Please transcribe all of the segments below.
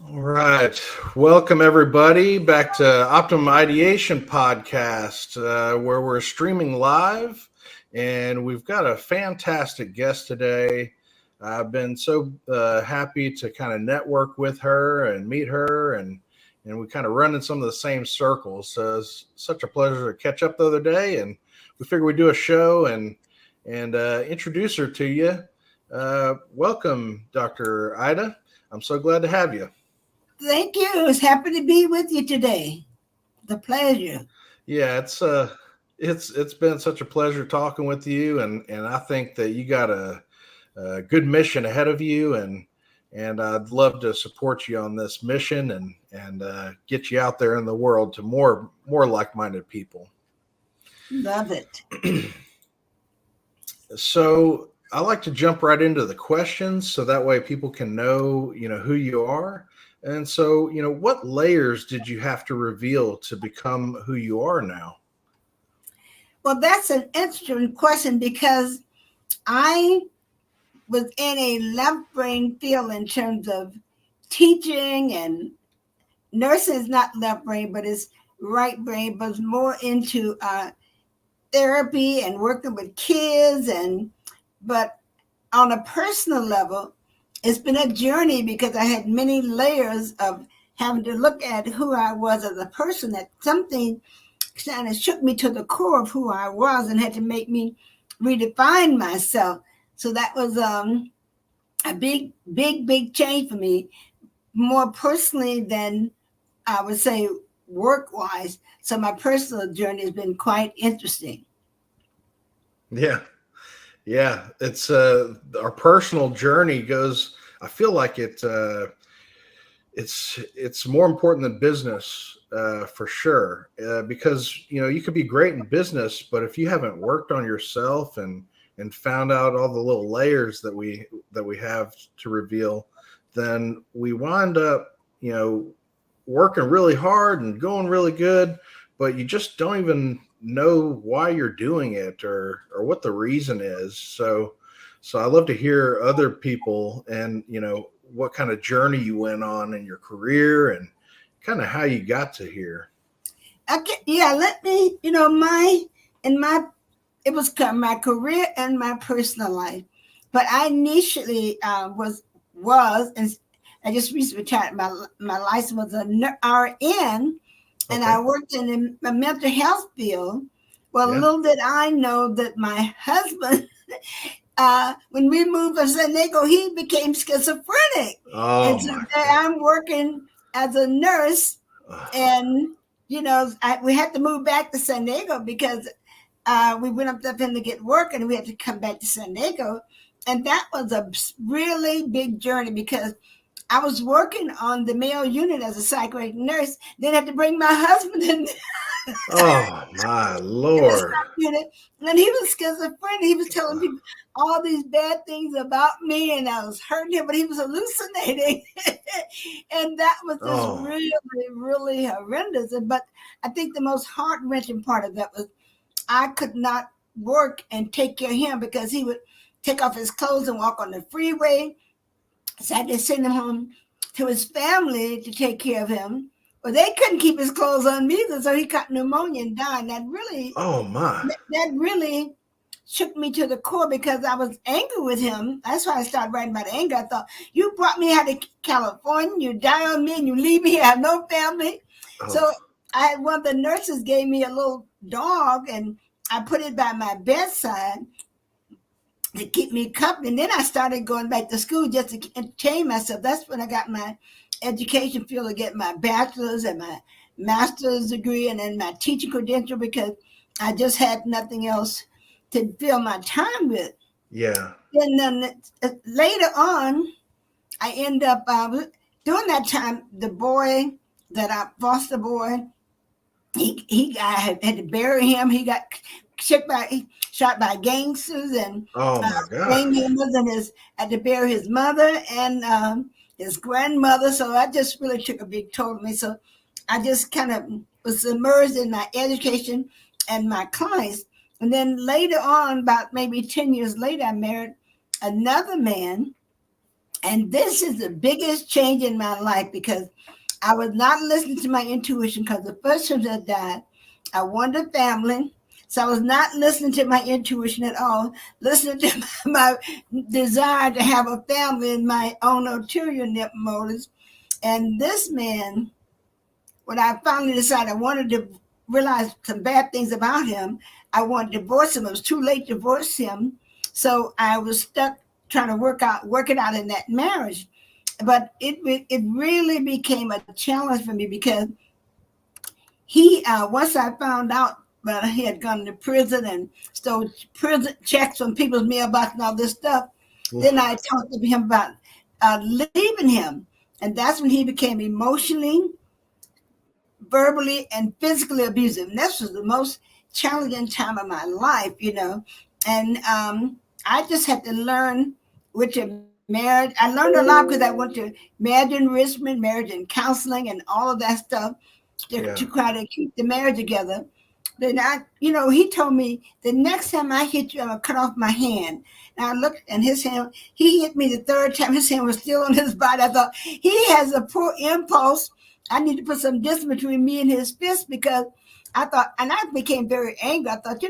All right. Welcome, everybody, back to Optimum Ideation Podcast, where we're streaming live. And we've got a fantastic guest today. I've been so happy to kind of network with her and meet her, and we kind of run in some of the same circles. So it's such a pleasure to catch up the other day. And we figured we'd do a show and introduce her to you. Welcome, Dr. Ida. I'm so glad to have you. Thank you. I was happy to be with you today. The pleasure. Yeah, it's been such a pleasure talking with you, and I think that you got a good mission ahead of you, and I'd love to support you on this mission and get you out there in the world to more like-minded people. Love it. So I like to jump right into the questions so that way people can know who you are. And so, what layers did you have to reveal to become who you are now? Well, that's an interesting question because I was in a left brain field in terms of teaching, and nursing is not left brain, but it's right brain, but it's more into therapy and working with kids. But on a personal level, it's been a journey because I had many layers of having to look at who I was as a person. That something kind of shook me to the core of who I was and had to make me redefine myself. So that was a big change for me, more personally than I would say work-wise. So my personal journey has been quite interesting. Yeah. Yeah, it's our personal journey goes. I feel like it's more important than business for sure, because you could be great in business, but if you haven't worked on yourself and found out all the little layers that we have to reveal, then we wind up working really hard and going really good, but you just don't even know why you're doing it or what the reason is. So I love to hear other people and what kind of journey you went on in your career and kind of how you got to here. Okay, yeah, let me, my it was my career and my personal life. But I initially and I just recently retired. My license was a RN, and Okay. I worked in the mental health field. Well, Yeah. little did I know that my husband, when we moved to San Diego, he became schizophrenic, Oh and my today God. I'm working as a nurse, and we had to move back to San Diego because we went up there to get work, and we had to come back to San Diego. And that was a really big journey because I was working on the male unit as a psychiatric nurse, then had to bring my husband in Oh my the Lord. sub unit. And he was schizophrenic. He was telling people all these bad things about me, and I was hurting him, but he was hallucinating. And that was just Oh. really, really horrendous. But I think the most heart wrenching part of that was I could not work and take care of him because he would take off his clothes and walk on the freeway. So I had to send him home to his family to take care of him. But they couldn't keep his clothes on me either, so he got pneumonia and died. And Oh my. that really shook me to the core because I was angry with him. That's why I started writing about anger. I thought, you brought me out of California, you die on me, and you leave me here. I have no family. Oh. So I had one of the nurses gave me a little dog, and I put it by my bedside to keep me company. And then I started going back to school just to entertain myself. That's when I got my education field to get my bachelor's and my master's degree and then my teaching credential because I just had nothing else to fill my time with. Yeah. And then later on, I end up during that time. The boy that I foster boy, I had to bury him. He got shot by gangsters and Oh my gang gosh. members, and had to bury his mother and his grandmother. So that just really took a big toll on me. So I just kind of was immersed in my education and my clients. And then later on, about maybe 10 years later, I married another man. And this is the biggest change in my life because I was not listening to my intuition because the first one that died, I wanted a family. So I was not listening to my intuition at all, listening to my desire to have a family and my own ulterior motives. And this man, when I finally decided I wanted to realize some bad things about him, I wanted to divorce him. It was too late to divorce him. So I was stuck trying to work it out in that marriage. But it really became a challenge for me because he once I found out that he had gone to prison and stole prison checks from people's mailbox and all this stuff, then I talked to him about leaving him, and that's when he became emotionally, verbally, and physically abusive. And this was the most challenging time of my life, and I just had to learn which marriage. I learned a lot because I went to marriage enrichment, marriage and counseling, and all of that stuff to try to keep the marriage together. Then he told me the next time I hit you, I'm gonna cut off my hand. And I looked, and his hand, he hit me the third time. His hand was still on his body. I thought he has a poor impulse. I need to put some distance between me and his fist because I thought, and I became very angry. I thought,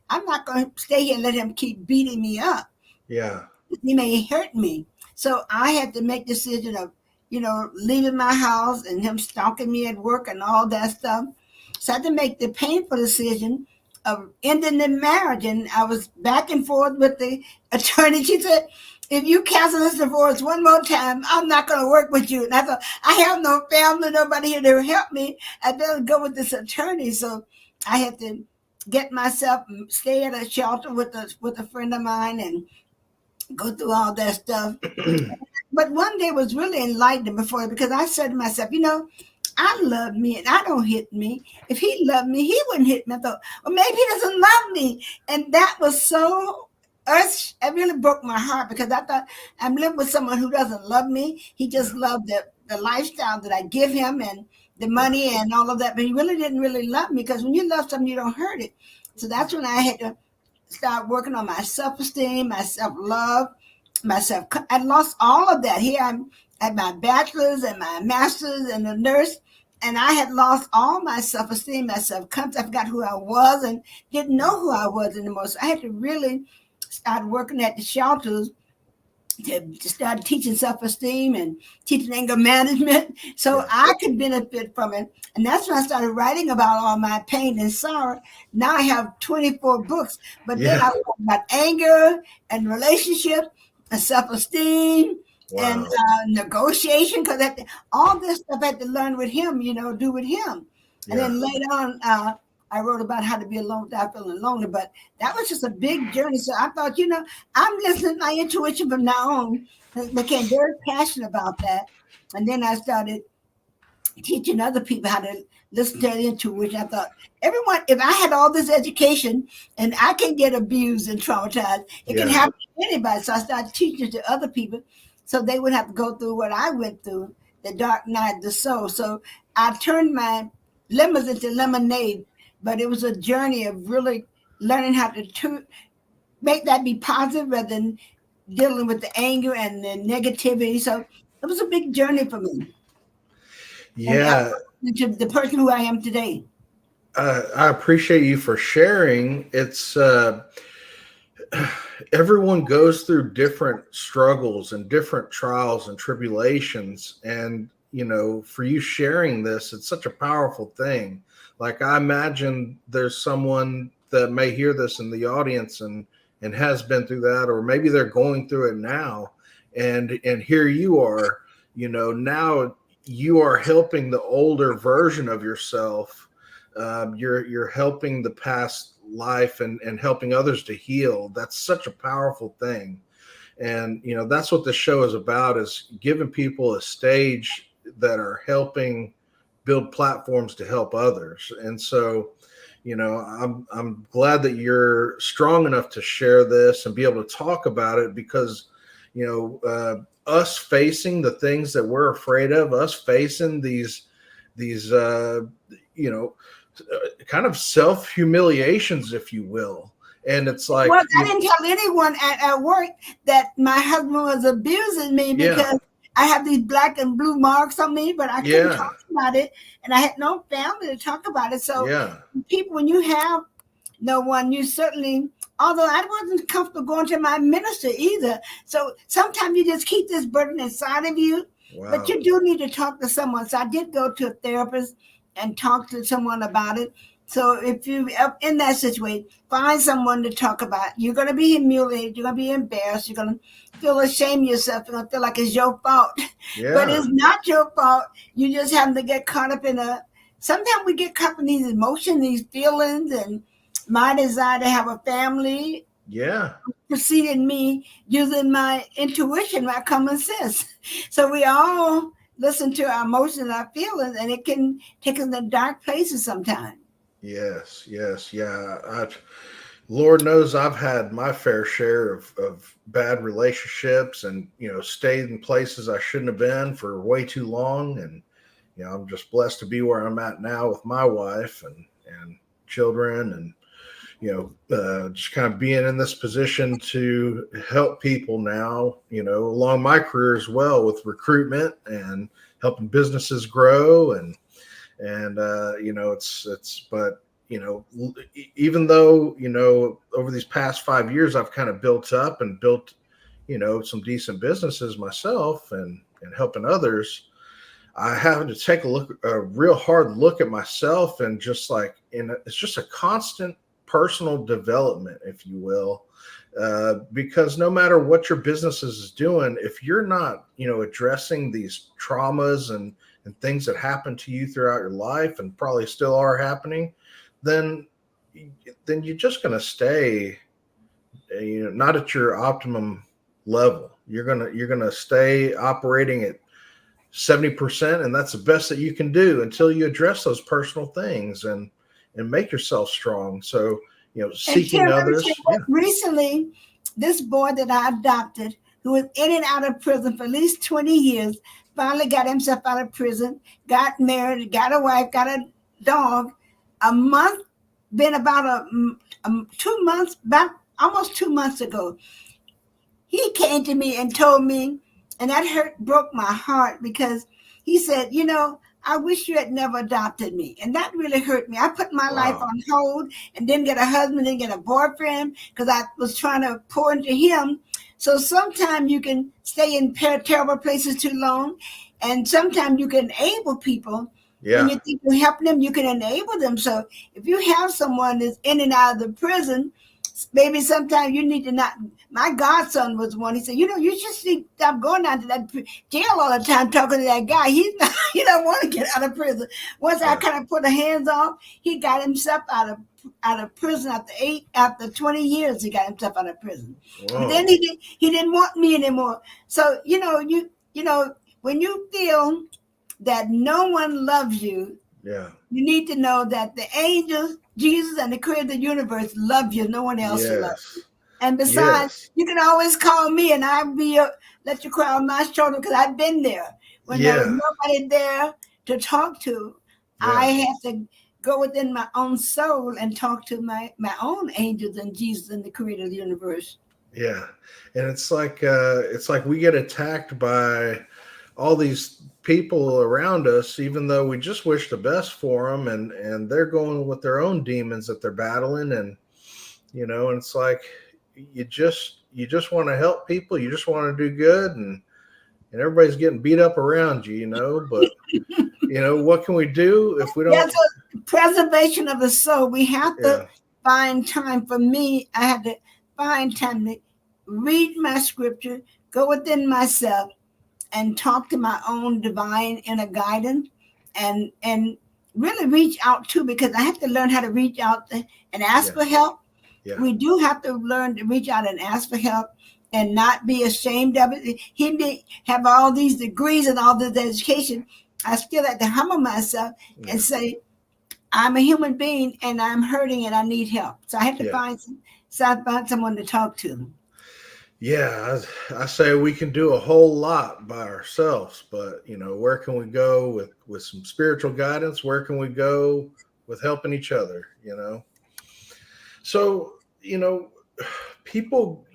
I'm not going to stay here and let him keep beating me up. Yeah. He may hurt me. So I had to make the decision of, leaving my house and him stalking me at work and all that stuff. So I had to make the painful decision of ending the marriage. And I was back and forth with the attorney. She said, if you cancel this divorce one more time, I'm not going to work with you. And I thought, I have no family, nobody here to help me. I better go with this attorney. So I had to get myself, stay at a shelter with a friend of mine and go through all that stuff. But one day was really enlightening before, because I said to myself, I love me and I don't hit me. If he loved me, he wouldn't hit me. I thought, well, maybe he doesn't love me. And that was so it really broke my heart because I thought I'm living with someone who doesn't love me. He just loved the lifestyle that I give him and the money and all of that. But he really didn't really love me, because when you love something, you don't hurt it. So that's when I had to start working on my self-esteem, my self-love, myself. I lost all of that. Here I'm at my bachelor's and my master's and a nurse, and I had lost all my self-esteem, my self-confidence. I forgot who I was and didn't know who I was anymore. So I had to really start working at the shelters to start teaching self-esteem and teaching anger management so I could benefit from it. And that's when I started writing about all my pain and sorrow. Now I have 24 books, but then I wrote about anger and relationships and self-esteem and negotiation, because all this stuff I had to learn with him, do with him. And then later on, I wrote about how to be alone without feeling lonely, but that was just a big journey. So I thought, I'm listening to my intuition from now on. I became very passionate about that. And then I started teaching other people how to listen to their intuition. I thought, everyone, if I had all this education and I can get abused and traumatized, it can happen to anybody. So I started teaching to other people so they wouldn't have to go through what I went through, the dark night of the soul. So I turned my lemons into lemonade. But it was a journey of really learning how to make that be positive rather than dealing with the anger and the negativity. So it was a big journey for me. Yeah. And to the person who I am today. I appreciate you for sharing. It's everyone goes through different struggles and different trials and tribulations. And, for you sharing this, it's such a powerful thing. Like, I imagine there's someone that may hear this in the audience and has been through that, or maybe they're going through it now. And here you are, now you are helping the older version of yourself. You're helping the past life and helping others to heal. That's such a powerful thing. And, that's what the show is about, is giving people a stage that are helping build platforms to help others. And so, I'm glad that you're strong enough to share this and be able to talk about it, because, us facing the things that we're afraid of, us facing these kind of self-humiliations, if you will, And it's like, Well, I didn't tell anyone at work that my husband was abusing me yeah, because I have these black and blue marks on me, but I couldn't yeah, talk about it, and I had no family to talk about it. So, yeah, people, when you have no one, you certainly, although I wasn't comfortable going to my minister either. So sometimes you just keep this burden inside of you, but wow, you do need to talk to someone. So I did go to a therapist and talk to someone about it. So if you are in that situation, find someone to talk about. You're going to be humiliated. You're going to be embarrassed. You're going to feel ashamed of yourself. You're going to feel like it's your fault. But yeah, it's not your fault. You just happen to get caught up in sometimes we get caught up in these emotions, these feelings, and my desire to have a family yeah, preceded me using my intuition, my common sense. So we all listen to our emotions and our feelings, and it can take us to dark places sometimes. yes, yes, yeah. Lord knows I've had my fair share of bad relationships, and stayed in places I shouldn't have been for way too long. And I'm just blessed to be where I'm at now with my wife and children, and just kind of being in this position to help people now, along my career as well, with recruitment and helping businesses grow. It's but even though over these past 5 years I've kind of built up and built some decent businesses myself, and helping others, I have to take a real hard look at myself, and just like, it's just a constant personal development, if you will, because no matter what your business is doing, if you're not, addressing these traumas and things that happen to you throughout your life and probably still are happening, then you're just going to stay, not at your optimum level. You're gonna stay operating at 70%, and that's the best that you can do until you address those personal things and make yourself strong. So And seeking Tim, let me tell you others. what, Yeah. recently, this boy that I adopted, who was in and out of prison for at least 20 years, finally got himself out of prison, got married, got a wife, got a dog. A month, been about 2 months, about almost 2 months ago, he came to me and told me, and that broke my heart, because he said, I wish you had never adopted me. And that really hurt me. I put my life Wow. on hold and didn't get a husband, didn't get a boyfriend, because I was trying to pour into him. So sometimes you can stay in terrible places too long. And sometimes you can enable people. When Yeah. you think you're helping them, you can enable them. So if you have someone that's in and out of the prison, maybe sometimes you need to not. My godson was one. He said, you should stop going down to that jail all the time talking to that guy. He's not, he don't want to get out of prison. Once I Yeah. kind of put the hands off, he got himself out of prison after 20 years. He got himself out of prison. But then Whoa. he didn't want me anymore. So when you feel that no one loves you, Yeah. you need to know that the angels, Jesus, and the creator of the universe love you. No one else will love you. Yes. And besides, Yes. you can always call me, and I'll let you cry on my shoulder, because I've been there. When there was Yeah. nobody there to talk to, I Yeah. had to go within my own soul and talk to my own angels and Jesus and the creator of the universe. Yeah. And it's like we get attacked by all these people around us, even though we just wish the best for them, and they're going with their own demons that they're battling. And it's like, you just want to help people, you just want to do good, and everybody's getting beat up around you. But what can we do if we Yes, don't? so preservation of the soul. We have to Yeah. find time. For me, I had to find time to read my scripture, go within myself, and talk to my own divine inner guidance, and really reach out too, because I have to learn how to reach out and ask Yeah. for help. Yeah. We do have to learn to reach out and ask for help and not be ashamed of it. He may have all these degrees and all this education. I still have to humble myself Yeah. and say, I'm a human being and I'm hurting and I need help. So I had to Yeah. find someone to talk to. Yeah, I say we can do a whole lot by ourselves, but where can we go with some spiritual guidance? Where can we go with helping each other? So you know, people,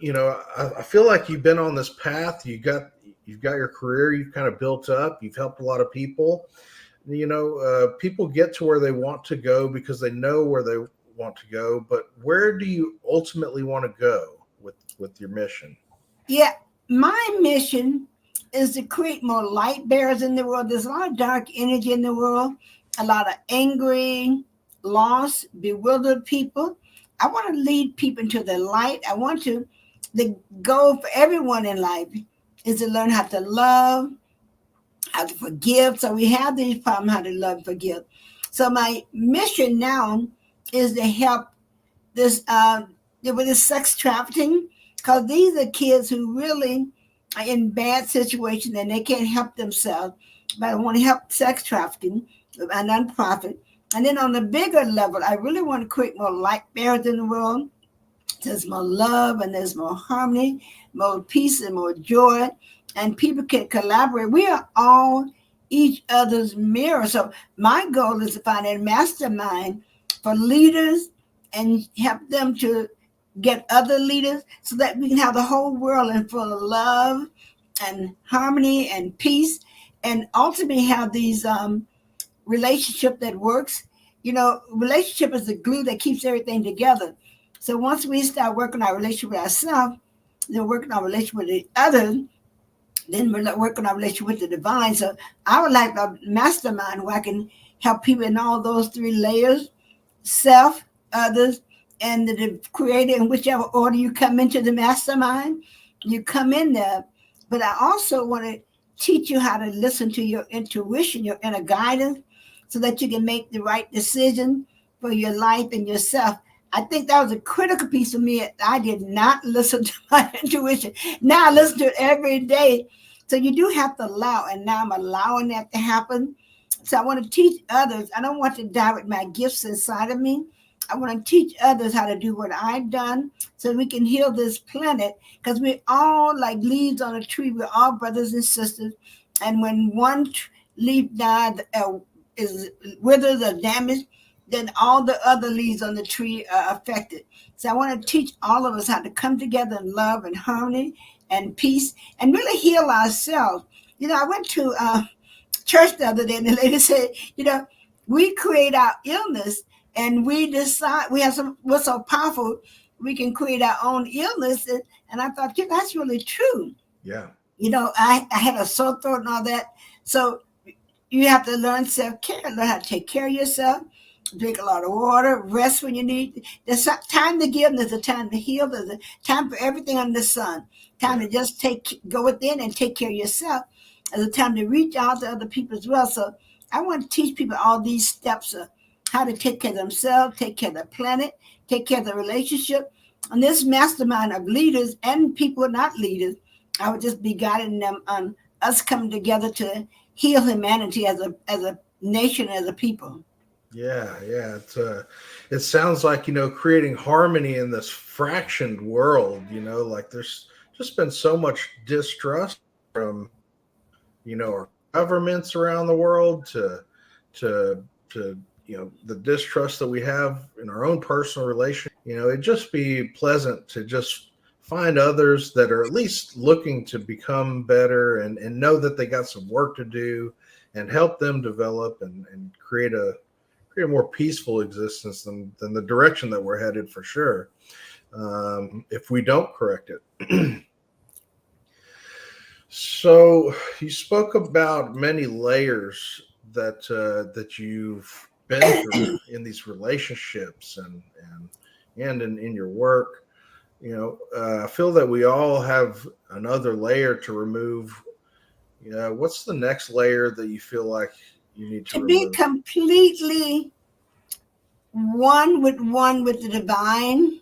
I feel like you've been on this path. You've got your career. You've kind of built up. You've helped a lot of people. People get to where they want to go because they know where they want to go. But where do you ultimately want to go with your mission? Yeah, my mission is to create more light bearers in the world. There's a lot of dark energy in the world, a lot of angry, lost, bewildered people. I want to lead people into the light. I want to, the goal for everyone in life is to learn how to love, how to forgive. So we have these problems, how to love and forgive. So my mission now is to help this with this sex trafficking, because these are kids who really are in bad situations and they can't help themselves. But I want to help sex trafficking, a nonprofit. And then on the bigger level, I really want to create more light bearers in the world. There's more love and there's more harmony, more peace and more joy, and people can collaborate. We are all each other's mirror. So my goal is to find a mastermind for leaders and help them to get other leaders so that we can have the whole world in full of love and harmony and peace, and ultimately have these relationship that works. Relationship is the glue that keeps everything together. So once we start working our relationship with ourselves, then working our relationship with the others, then we're working our relationship with the divine. So I would like a mastermind where I can help people in all those three layers: self, others, and the creator. In whichever order you come into the mastermind, you come in there. But I also want to teach you how to listen to your intuition, your inner guidance, so that you can make the right decision for your life and yourself. I think that was a critical piece of me. I did not listen to my intuition. Now I listen to it every day. So you do have to allow, and now I'm allowing that to happen. So I want to teach others. I don't want to die with my gifts inside of me. I want to teach others how to do what I've done so we can heal this planet, because we're all like leaves on a tree. We're all brothers and sisters. And when one leaf dies, is withers or damaged, then all the other leaves on the tree are affected. So I want to teach all of us how to come together in love and harmony and peace and really heal ourselves. I went to church the other day and the lady said, we create our illness and we decide we're so powerful, we can create our own illness. And I thought, that's really true. Yeah. I had a sore throat and all that. So you have to learn self-care, learn how to take care of yourself, drink a lot of water, rest when you need. There's a time to give, there's a time to heal, there's a time for everything under the sun. Time to just go within and take care of yourself. There's a time to reach out to other people as well. So I want to teach people all these steps of how to take care of themselves, take care of the planet, take care of the relationship. And this mastermind of leaders and people not leaders, I would just be guiding them on us coming together to heal humanity as a nation, as a people. Yeah. It sounds like, creating harmony in this fractioned world, like there's just been so much distrust from, our governments around the world to the distrust that we have in our own personal relation. It'd just be pleasant to just find others that are at least looking to become better and know that they got some work to do, and help them develop and create a more peaceful existence than the direction that we're headed, for sure, if we don't correct it. So you spoke about many layers that you've been through in these relationships and in your work. I feel that we all have another layer to remove. What's the next layer that you feel like you need to be remove? Completely one with the divine,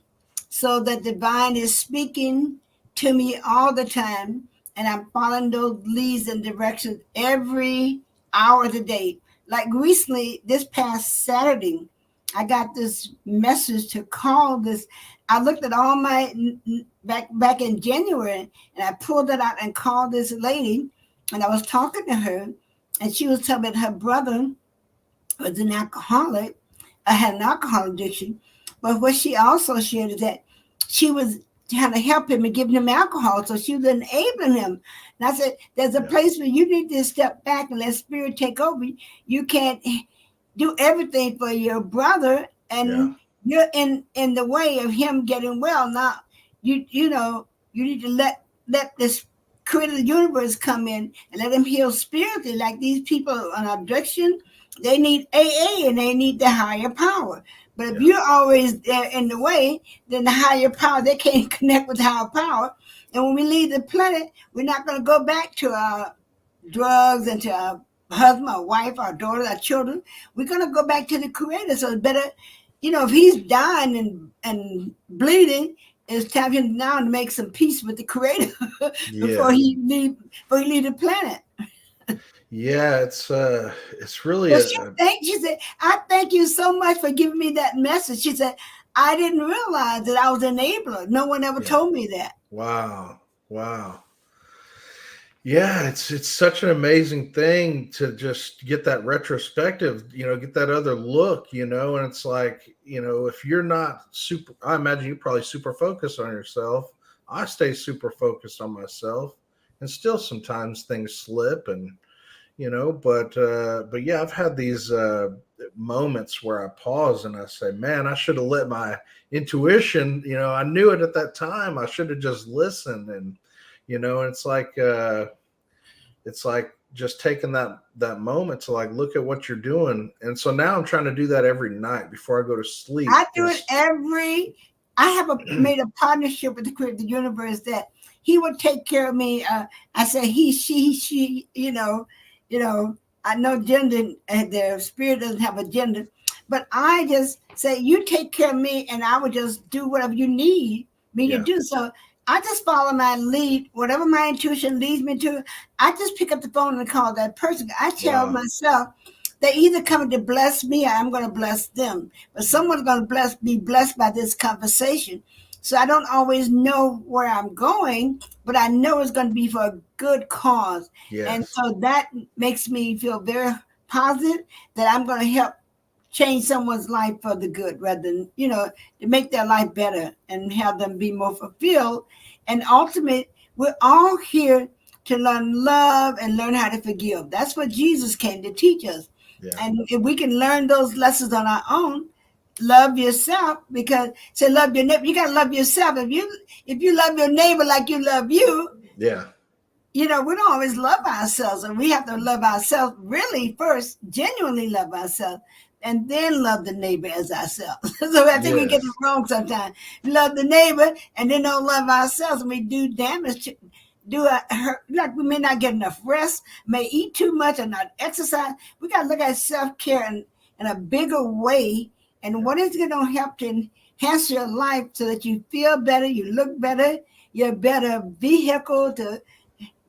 so that divine is speaking to me all the time, and I'm following those leads and directions every hour of the day. Like recently, this past Saturday, I got this message to call this. I looked at all my back in January, and I pulled it out and called this lady, and I was talking to her, and she was telling me that her brother was an alcoholic, had an alcohol addiction. But what she also shared is that she was trying to help him and giving him alcohol. So she was enabling him. And I said, there's a place where you need to step back and let spirit take over. You can't do everything for your brother, and you're in the way of him getting well. Now, you know, you need to let this creator of the universe come in and let him heal spiritually. Like these people on addiction, they need AA and they need the higher power. But if you're always there in the way, then the higher power, they can't connect with higher power. And when we leave the planet, we're not going to go back to our drugs and to our husband, our wife, our daughter, our children. We're going to go back to the creator. So it's better, you know, if he's dying and bleeding, it's time for him now to make some peace with the creator before he leave the planet. Yeah, it's really Well, she said, I thank you so much for giving me that message. She said, I didn't realize that I was an enabler. No one ever told me that. Wow. Yeah, it's such an amazing thing to just get that retrospective, you know, get that other look, you know, and it's like, you know, if you're not super, I imagine you're probably super focused on yourself. I stay super focused on myself, and still sometimes things slip, and you know, but yeah, I've had these moments where I pause and I say, man, I should have let my intuition, you know, I knew it at that time. I should have just listened. And, you know, and it's like just taking that moment to like look at what you're doing. And so now I'm trying to do that every night before I go to sleep. I do it I have made a partnership with the creator of the universe that he would take care of me. I say he, she, you know, I know gender and their spirit doesn't have a gender, but I just say, you take care of me and I would just do whatever you need me to do. So I just follow my lead, whatever my intuition leads me to. I just pick up the phone and call that person. I tell myself, they either coming to bless me or I'm going to bless them. But someone's going to be blessed by this conversation. So I don't always know where I'm going, but I know it's going to be for a good cause. Yes. And so that makes me feel very positive that I'm going to help change someone's life for the good rather than, you know, to make their life better and have them be more fulfilled. And ultimately, we're all here to learn love and learn how to forgive. That's what Jesus came to teach us. Yeah. And if we can learn those lessons on our own, love yourself, because say love your neighbor. You gotta love yourself. If you love your neighbor like you love you, you know, we don't always love ourselves, and we have to love ourselves really first, genuinely love ourselves, and then love the neighbor as ourselves. So I think we get it wrong sometimes. We love the neighbor and then don't love ourselves, and we do damage to like we may not get enough rest, may eat too much or not exercise. We got to look at self-care in a bigger way. And what is going to help to enhance your life so that you feel better, you look better, you're a better vehicle to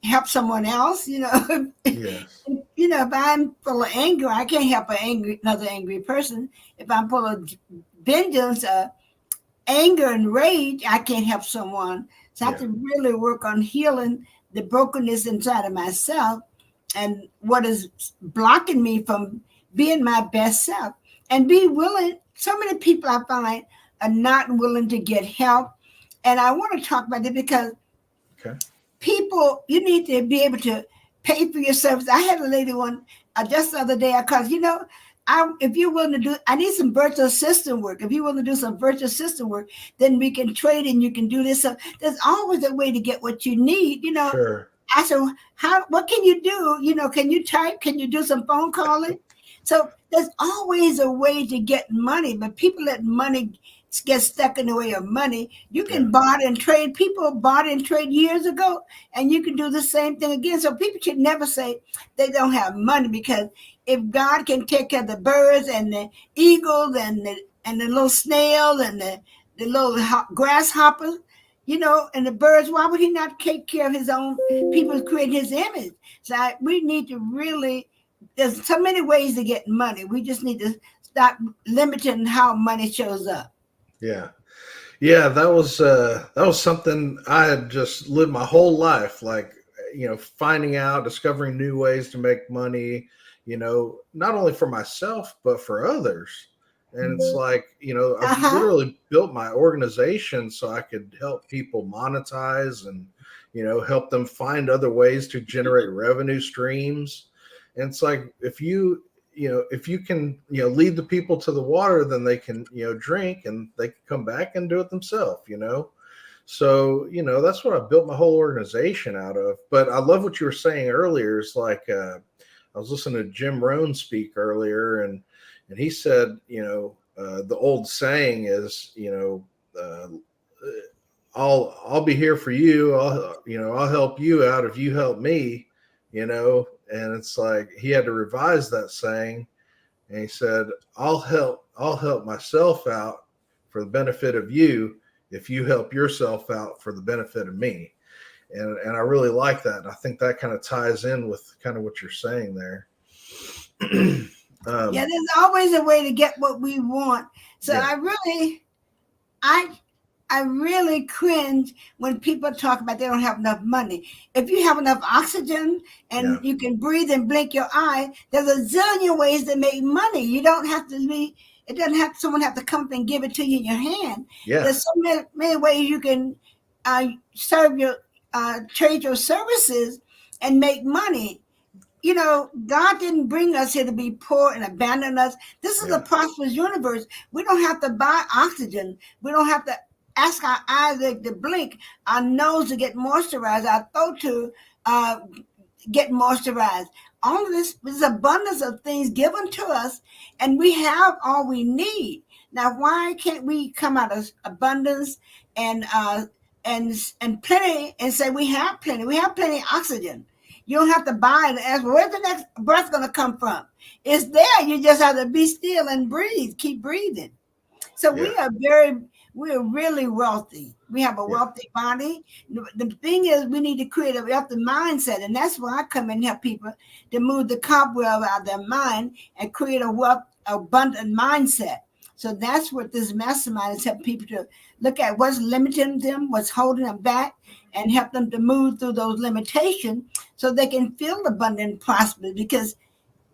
help someone else, you know. Yes. You know, if I'm full of anger, I can't help another angry person. If I'm full of vengeance, anger and rage, I can't help someone. So I have to really work on healing the brokenness inside of myself and what is blocking me from being my best self. And be willing. So many people I find are not willing to get help. And I want to talk about it because people, you need to be able to pay for your service. I had a lady just the other day, because, you know, if you're willing to do, I need some virtual assistant work. If you're willing to do some virtual assistant work, then we can trade and you can do this. So there's always a way to get what you need, you know. Sure. I said, what can you do? You know, can you type? Can you do some phone calling? So there's always a way to get money, but people let money get stuck in the way of money. You can barter and trade. People barter and trade years ago, and you can do the same thing again. So people should never say they don't have money, because if God can take care of the birds and the eagles and the little snails and the little grasshoppers, you know, and the birds, why would he not take care of his own people creating his image? So we need to really, there's so many ways to get money. We just need to stop limiting how money shows up. Yeah. That was something I had just lived my whole life, like, you know, finding out, discovering new ways to make money, you know, not only for myself, but for others. And it's like, I've Uh-huh. literally built my organization so I could help people monetize and, help them find other ways to generate revenue streams. And it's like, if you can, lead the people to the water, then they can, drink, and they can come back and do it themselves. So, that's what I built my whole organization out of. But I love what you were saying earlier. It's like, I was listening to Jim Rohn speak earlier, and he said, the old saying is, I'll be here for you. I'll help you out if you help me, and it's like he had to revise that saying, and he said, I'll help myself out for the benefit of you if you help yourself out for the benefit of me. And I really like that. And I think that kind of ties in with kind of what you're saying there. Yeah, there's always a way to get what we want. So Yeah. I really cringe when people talk about they don't have enough money. If you have enough oxygen and you can breathe and blink your eye, there's a zillion ways to make money. You don't have to be, it doesn't have someone have to come up and give it to you in your hand. Yeah. There's so many ways you can trade your services and make money. God didn't bring us here to be poor and abandon us. This is a prosperous universe. We don't have to buy oxygen. We don't have to ask our eyes to blink, our nose to get moisturized, our throat to get moisturized. All of this is abundance of things given to us, and we have all we need. Now, why can't we come out of abundance and plenty and say we have plenty? We have plenty of oxygen. You don't have to buy it and ask, where's the next breath going to come from? It's there. You just have to be still and breathe. Keep breathing. So we are really wealthy. We have a wealthy body. The thing is, we need to create a wealthy mindset. And that's why I come and help people to move the cobweb out of their mind and create a abundant mindset. So that's what this mastermind is helping people to look at what's limiting them, what's holding them back, and help them to move through those limitations so they can feel abundant and prosperous, because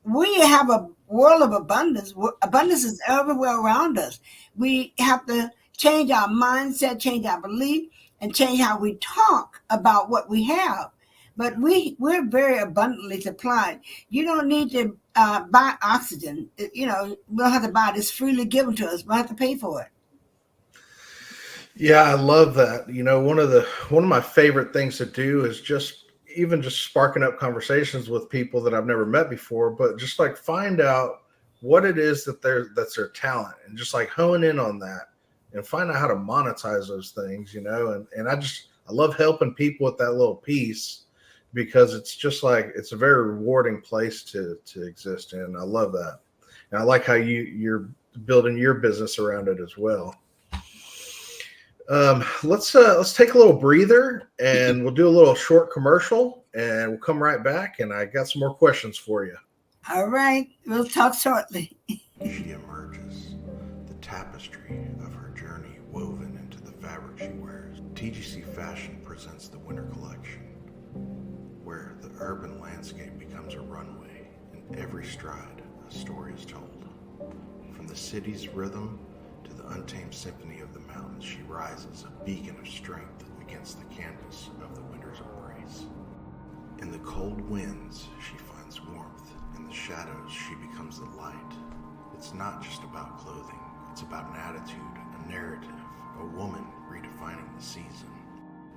we have a world of abundance. Abundance is everywhere around us. We have to change our mindset, change our belief, and change how we talk about what we have. But we're very abundantly supplied. You don't need to buy oxygen. We don't have to buy it. It's freely given to us. We don't have to pay for it. Yeah, I love that. One of my favorite things to do is just sparking up conversations with people that I've never met before, but just like find out what it is that's their talent, and just like hone in on that and find out how to monetize those things, and I love helping people with that little piece, because it's just like, it's a very rewarding place to exist in. I love that. And I like how you're building your business around it as well. Let's take a little breather, and we'll do a little short commercial, and we'll come right back. And I got some more questions for you. All right, we'll talk shortly. She emerges, the tapestry of her journey woven into the fabric she wears. TGC Fashion presents the Winter Collection, where the urban landscape becomes a runway. In every stride, a story is told. From the city's rhythm to the untamed symphony of the mountains, she rises, a beacon of strength against the canvas of the winter's embrace. In the cold winds, she finds warmth. In the shadows, she becomes the light. It's not just about clothing. It's about an attitude, a narrative, a woman redefining the season.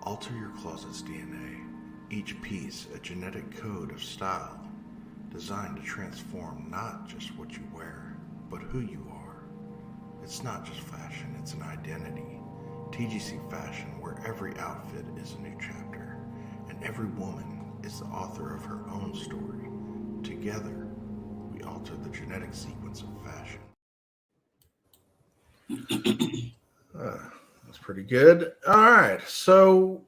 Alter your closet's DNA. Each piece a genetic code of style, designed to transform not just what you wear, but who you are. It's not just fashion, it's an identity. TGC Fashion, where every outfit is a new chapter, and every woman is the author of her own story. Together, we alter the genetic sequence of fashion. That's pretty good. All right. So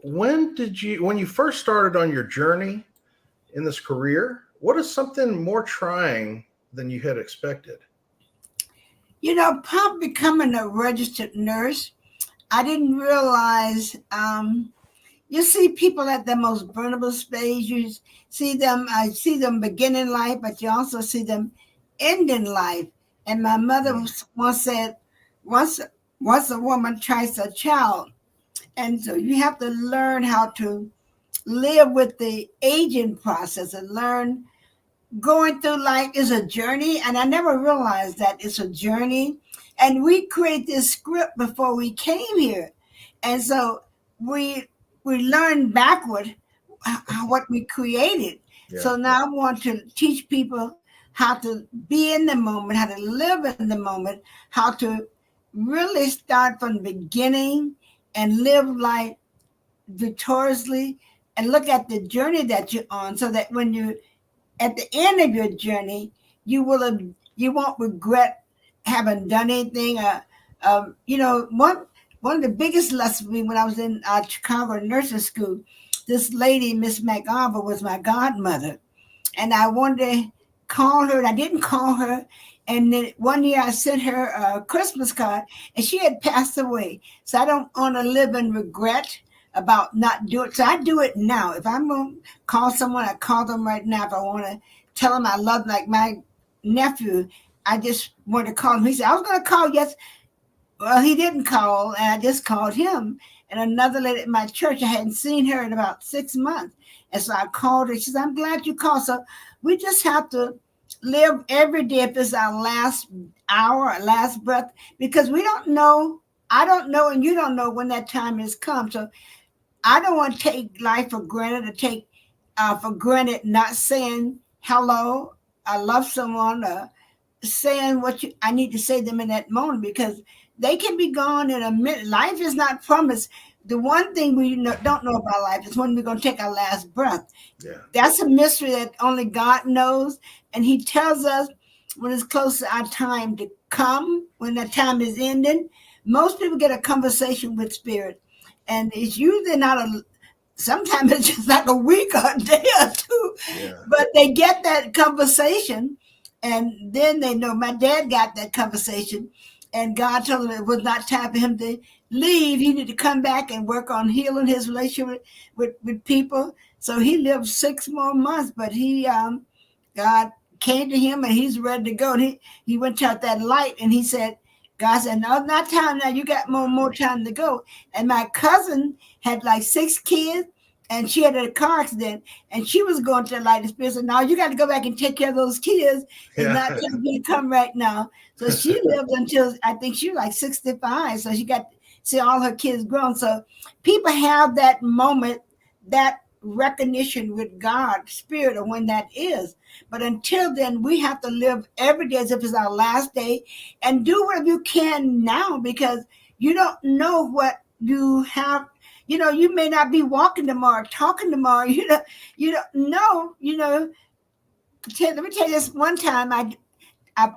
when you first started on your journey in this career, what is something more trying than you had expected? Upon becoming a registered nurse, I didn't realize, you see people at the most vulnerable stage. I see them beginning life, but you also see them ending life. And my mother once said, once a woman tries a child. And so you have to learn how to live with the aging process and learn going through life is a journey. And I never realized that it's a journey. And we create this script before we came here. And so we learned backward what we created. Yeah. So now I want to teach people how to be in the moment, how to live in the moment, how to really start from the beginning and live life victoriously and look at the journey that you're on so that when you at the end of your journey, you won't regret having done anything. One of the biggest lessons for me when I was in Chicago nursing school, this lady, Miss McArthur, was my godmother, and I wanted to call her, and I didn't call her. And then one year I sent her a Christmas card, and she had passed away. So I don't want to live in regret about not doing it. So I do it now. If I'm going to call someone, I call them right now. If I want to tell them I love, like my nephew, I just want to call him. He said, I was going to call yes. Well, he didn't call, and I just called him. And another lady at my church, I hadn't seen her in about 6 months. And so I called her. She said, I'm glad you called. So we just have to live every day if it's our last hour, our last breath, because we don't know. I don't know, and you don't know when that time has come. So I don't want to take life for granted or take for granted not saying hello, I love someone, saying what I need to say to them in that moment, because they can be gone in a minute. Life is not promised. The one thing we don't know about life is when we're going to take our last breath. Yeah. That's a mystery that only God knows. And he tells us when it's close to our time to come, when that time is ending. Most people get a conversation with spirit. And it's usually not sometimes it's just like a week or a day or two. Yeah. But they get that conversation. And then they know my dad got that conversation. And God told him it was not time for him to leave. He needed to come back and work on healing his relationship with people. So he lived 6 more months, but God came to him and he's ready to go. And he went to that light and he said, God said, no, not time now. You got more time to go. And my cousin had like 6 kids and she had a car accident and she was going to the light. The spirit said, no, you got to go back and take care of those kids. It's not time to come right now. So she lived until I think she was like 65. So she got to see all her kids grown. So people have that moment, that recognition with God, spirit, or when that is. But until then, we have to live every day as if it's our last day and do whatever you can now, because you don't know what you have. You know, you may not be walking tomorrow, talking tomorrow. You don't know. Let me tell you this. One time, I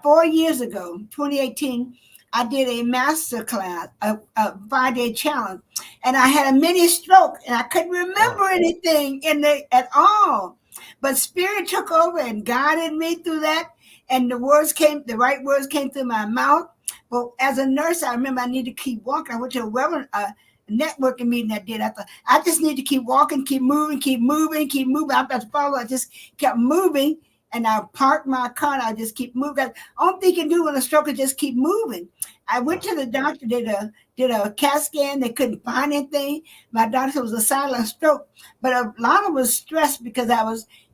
4 years ago, 2018, I did a master class, a 5-day challenge, and I had a mini stroke, and I couldn't remember anything at all. But Spirit took over and guided me through that, and the right words came through my mouth. But as a nurse, I remember I needed to keep walking. I went to a networking meeting that did. I thought I just need to keep walking, keep moving. I got to follow. I just kept moving. And I parked my car and I just keep moving. All they can do with a stroke is just keep moving. I went to the doctor, did a CAT scan. They couldn't find anything. My doctor said it was a silent stroke. But a lot of it was stress because I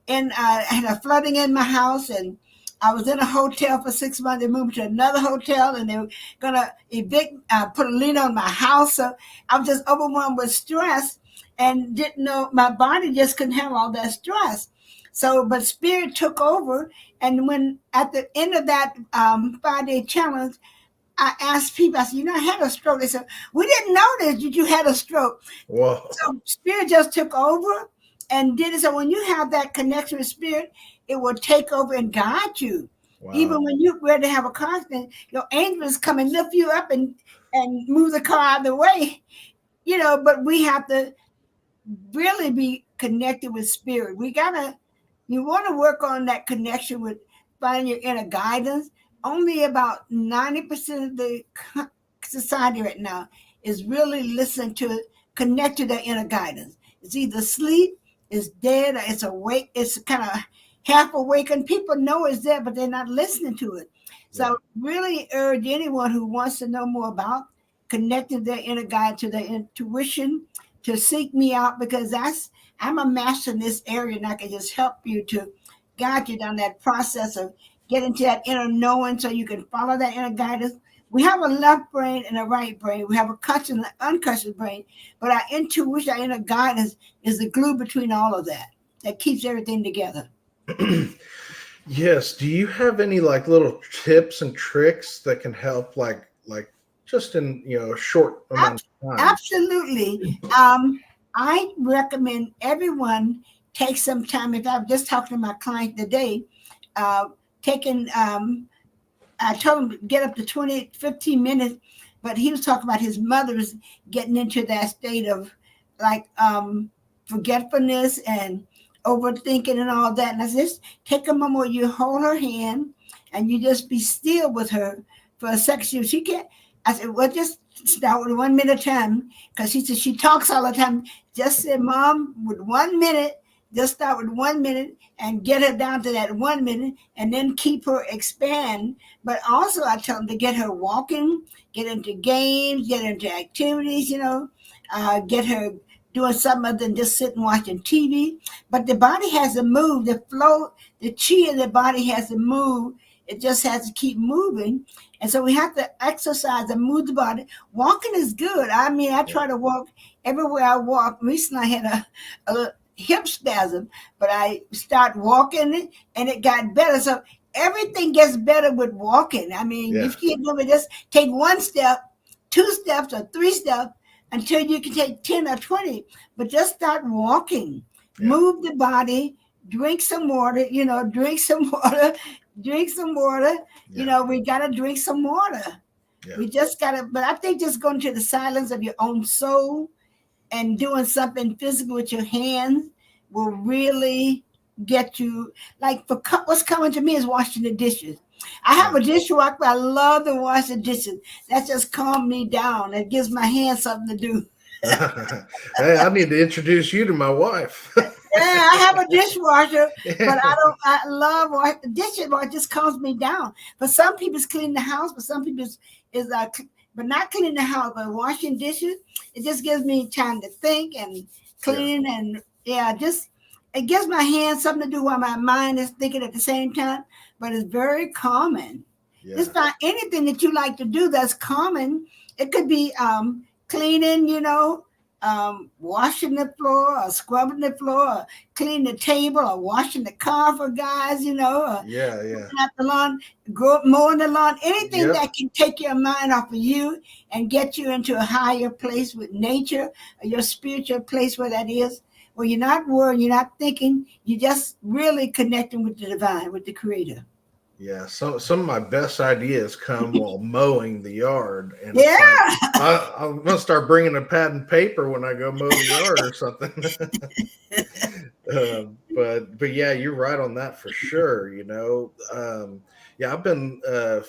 had a flooding in my house and I was in a hotel for 6 months. They moved to another hotel and they were going to evict, put a lien on my house. So I was just overwhelmed with stress and didn't know, my body just couldn't handle all that stress. So, but Spirit took over. And when at the end of that 5-day challenge, I asked people, I said, I had a stroke. They said, we didn't know that you had a stroke. Whoa. So Spirit just took over and did it. So when you have that connection with Spirit, it will take over and guide you. Wow. Even when you're ready to have a car accident, your angels come and lift you up and move the car out of the way. But we have to really be connected with Spirit. You want to work on that connection with finding your inner guidance. Only about 90% of the society right now is really listening to connect to their inner guidance. It's either sleep, it's dead, or it's awake. It's kind of half awake, and people know it's there, but they're not listening to it. So Yeah. I really urge anyone who wants to know more about connecting their inner guide to their intuition to seek me out, because I'm a master in this area, and I can just help you to guide you down that process of getting to that inner knowing so you can follow that inner guidance. We have a left brain and a right brain. We have a conscious and an unconscious brain, but our intuition, our inner guidance is the glue between all of that keeps everything together. Yes. Do you have any like little tips and tricks that can help like just in a short amount of time? Absolutely. I recommend everyone take some time. If I'm just talking to my client today, uh, taking, I told him to get up to 20, 15 minutes, but he was talking about his mother's getting into that state of like forgetfulness and overthinking and all that. And I said, just take a moment where you hold her hand and you just be still with her for a second. She can't. I said, well, just start with 1 minute at a time, because she said she talks all the time. Just say, Mom, with 1 minute, just start with 1 minute and get her down to that 1 minute, and then keep her expand. But also I tell them to get her walking, get into games, get into activities, get her doing something other than just sitting watching TV. But the body has to move. The flow, the chi in the body has to move. It just has to keep moving. And so we have to exercise and move the body. Walking is good. I mean, I try to walk everywhere I walk. Recently I had a hip spasm, but I start walking and it got better. So everything gets better with walking. I mean, Yeah. you can't do it. Just take 1 step, 2 steps, or 3 steps until you can take 10 or 20. But just start walking. Yeah. Move the body. Drink some water. Drink some water. Drink some water. Yeah. We got to drink some water. Yeah. We just got to, but I think just going to the silence of your own soul and doing something physical with your hands will really get you. Like, what's coming to me is washing the dishes. I have a dishwasher, but I love to wash the dishes. That just calms me down. It gives my hands something to do. Hey, I need to introduce you to my wife. Yeah, I have a dishwasher, but I love washing the dishes. Well, it just calms me down. For some people, it's cleaning the house. For some people, but not cleaning the house, but washing dishes. It just gives me time to think and clean, and it gives my hands something to do while my mind is thinking at the same time. But it's very calming. Yeah. Just find anything that you like to do that's calming. It could be cleaning, washing the floor, or scrubbing the floor, or cleaning the table, or washing the car for guys, or at the lawn, mowing the lawn, anything that can take your mind off of you and get you into a higher place with nature, or your spiritual place where that is, where you're not worrying, you're not thinking, you're just really connecting with the divine, with the creator. Yeah, some of my best ideas come while mowing the yard, and I'm gonna start bringing a pad and paper when I go mow the yard or something. But yeah, you're right on that for sure. I've been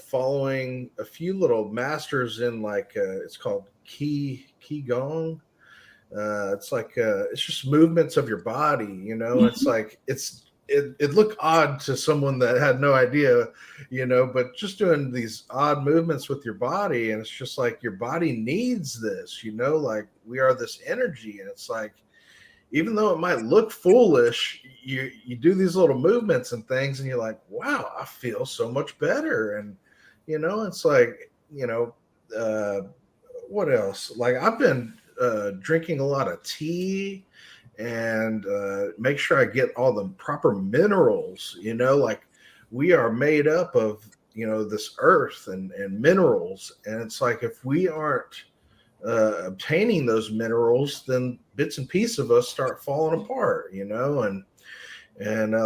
following a few little masters in it's called Qigong. It's like it's just movements of your body. It's like it looked odd to someone that had no idea, but just doing these odd movements with your body. And it's just like your body needs this, like we are this energy. And it's like, even though it might look foolish, you do these little movements and things and you're like, wow, I feel so much better. And, it's like, what else? Like I've been drinking a lot of tea, and make sure I get all the proper minerals, like we are made up of, this earth and minerals. And it's like, if we aren't obtaining those minerals, then bits and pieces of us start falling apart, and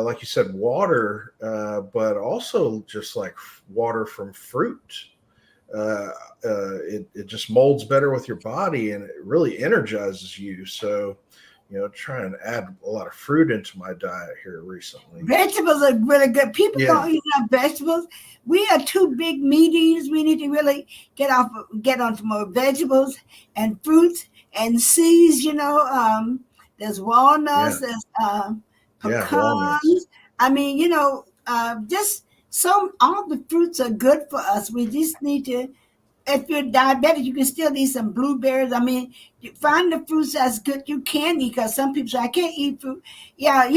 like you said, water, but also just like water from fruit. It just molds better with your body and it really energizes you. So, try and add a lot of fruit into my diet here recently. Vegetables are really good. People don't eat enough vegetables. We are too big meat eaters. We need to really get onto more vegetables and fruits and seeds. There's walnuts, there's pecans, I mean, just all the fruits are good for us. We just need to, if you're diabetic, you can still eat some blueberries. I mean, you find the fruits that's good you can eat, because some people say, I can't eat fruit. Yeah,